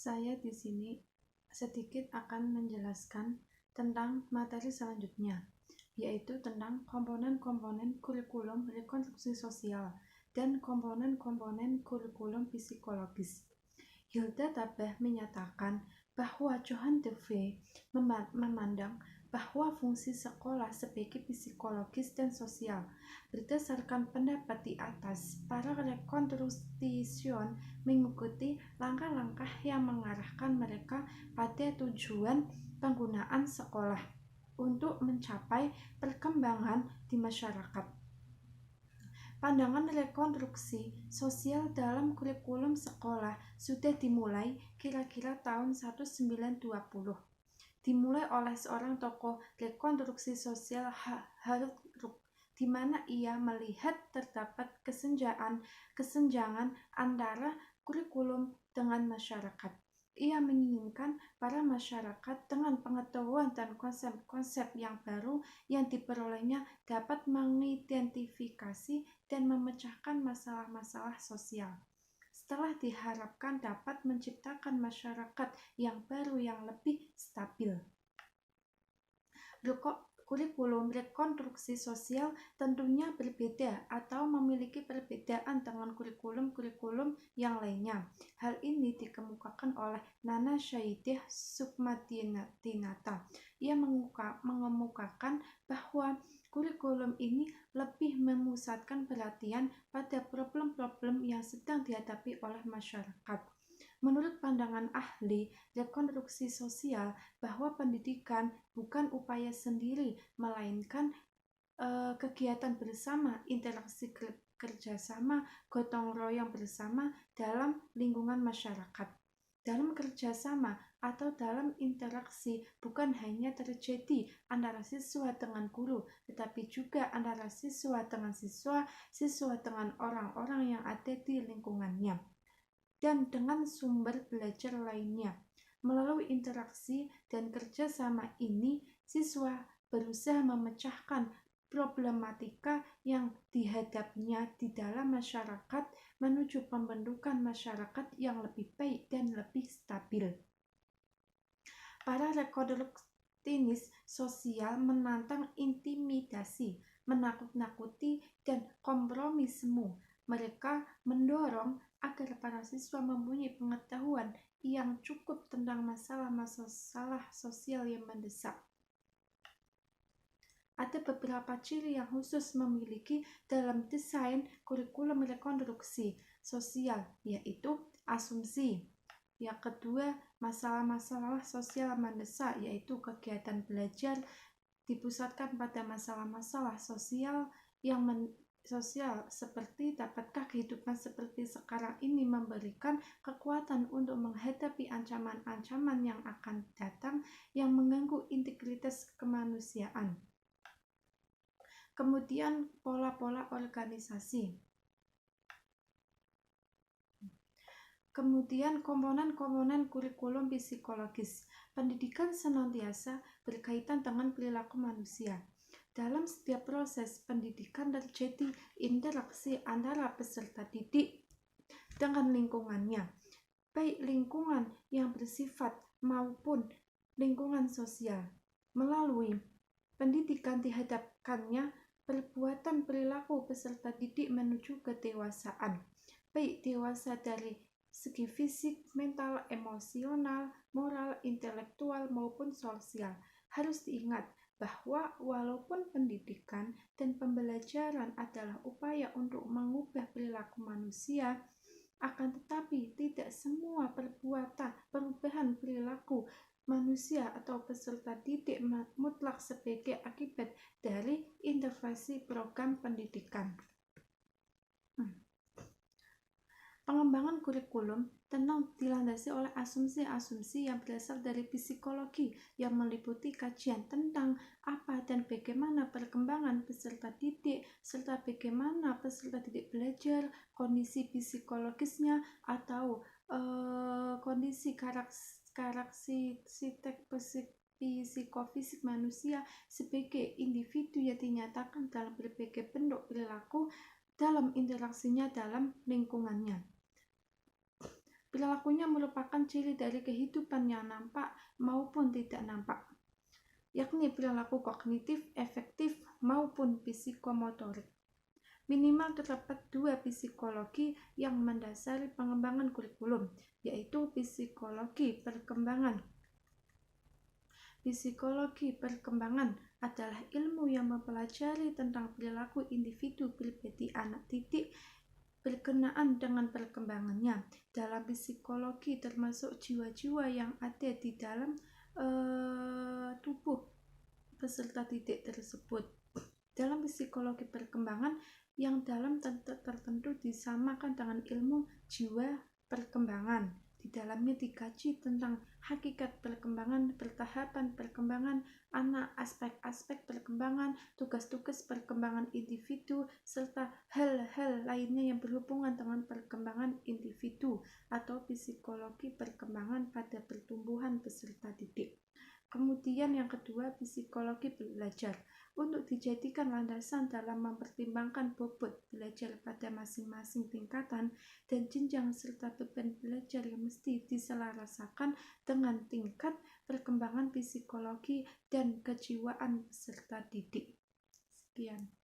Saya di sini sedikit akan menjelaskan tentang materi selanjutnya, yaitu tentang komponen-komponen kurikulum rekonstruksi sosial dan komponen-komponen kurikulum psikologis. Hilda Tabah menyatakan bahwa Johann de Vries memandang bahwa fungsi sekolah sebagai psikologis dan sosial. Berdasarkan pendapat di atas, para rekonstruction mengikuti langkah-langkah yang mengarahkan mereka pada tujuan penggunaan sekolah untuk mencapai perkembangan di masyarakat. Pandangan rekonstruksi sosial dalam kurikulum sekolah sudah dimulai kira-kira tahun 1920. Dimulai oleh seorang tokoh rekonstruksi sosial Harold Rook, di mana ia melihat terdapat kesenjangan antara kurikulum dengan masyarakat. Ia menginginkan para masyarakat dengan pengetahuan dan konsep-konsep yang baru yang diperolehnya dapat mengidentifikasi dan memecahkan masalah-masalah sosial. Setelah diharapkan dapat menciptakan masyarakat yang baru yang lebih stabil. Kurikulum rekonstruksi sosial tentunya berbeda atau memiliki perbedaan dengan kurikulum-kurikulum yang lainnya. Hal ini dikemukakan oleh Nana Saidah Sukmadinata. Ia mengemukakan bahwa kurikulum ini lebih memusatkan perhatian pada problem-problem yang sedang dihadapi oleh masyarakat. Menurut pandangan ahli rekonstruksi sosial, bahwa pendidikan bukan upaya sendiri, melainkan kegiatan bersama, interaksi kerjasama, gotong royong bersama dalam lingkungan masyarakat. Dalam kerjasama atau dalam interaksi bukan hanya terjadi antara siswa dengan guru, tetapi juga antara siswa dengan siswa, siswa dengan orang-orang yang ada di lingkungannya, dan dengan sumber belajar lainnya. Melalui interaksi dan kerjasama ini, siswa berusaha memecahkan problematika yang dihadapnya di dalam masyarakat menuju pembentukan masyarakat yang lebih baik dan lebih stabil. Para rekonstruksionis sosial menantang intimidasi, menakut-nakuti, dan kompromi semu. Mereka mendorong agar para siswa mempunyai pengetahuan yang cukup tentang masalah-masalah sosial yang mendesak. Ada beberapa ciri yang khusus memiliki dalam desain kurikulum rekonstruksi sosial, yaitu asumsi. Yang kedua, masalah-masalah sosial mendesak, yaitu kegiatan belajar dipusatkan pada masalah-masalah sosial yang sosial, seperti dapatkah kehidupan seperti sekarang ini memberikan kekuatan untuk menghadapi ancaman-ancaman yang akan datang yang mengganggu integritas kemanusiaan. Kemudian pola-pola organisasi. Kemudian komponen-komponen kurikulum psikologis. Pendidikan senantiasa berkaitan dengan perilaku manusia. Dalam setiap proses pendidikan terjadi interaksi antara peserta didik dengan lingkungannya, baik lingkungan yang bersifat maupun lingkungan sosial. Melalui pendidikan dihadapkannya perbuatan perilaku peserta didik menuju kedewasaan, baik dewasa dari segi fisik, mental, emosional, moral, intelektual maupun sosial. Harus diingat bahwa walaupun pendidikan dan pembelajaran adalah upaya untuk mengubah perilaku manusia, akan tetapi tidak semua perubahan perilaku manusia atau peserta didik mutlak sebagai akibat dari intervensi program pendidikan. Pengembangan kurikulum tenang dilandasi oleh asumsi-asumsi yang berasal dari psikologi yang meliputi kajian tentang apa dan bagaimana perkembangan peserta didik, serta bagaimana peserta didik belajar, kondisi psikologisnya atau kondisi karakteristik psikofisik manusia sebagai individu yang dinyatakan dalam berbagai bentuk perilaku dalam interaksinya dalam lingkungannya. Perilakunya merupakan ciri dari kehidupan yang nampak maupun tidak nampak, yakni perilaku kognitif, efektif, maupun psikomotorik. Minimal terdapat 2 psikologi yang mendasari pengembangan kurikulum, yaitu psikologi perkembangan. Psikologi perkembangan adalah ilmu yang mempelajari tentang perilaku individu pribadi anak didik berkenaan dengan perkembangannya. Dalam psikologi termasuk jiwa-jiwa yang ada di dalam tubuh peserta didik tersebut. Dalam psikologi perkembangan yang dalam tertentu disamakan dengan ilmu jiwa perkembangan. Di dalamnya dikaji tentang hakikat perkembangan, pertahapan perkembangan anak, aspek-aspek perkembangan, tugas-tugas perkembangan individu, serta hal-hal lainnya yang berhubungan dengan perkembangan individu atau psikologi perkembangan pada pertumbuhan peserta didik. Kemudian yang kedua, psikologi belajar, untuk dijadikan landasan dalam mempertimbangkan bobot belajar pada masing-masing tingkatan dan jenjang serta beban belajar yang mesti diselarasakan dengan tingkat perkembangan psikologi dan kejiwaan peserta didik. Sekian.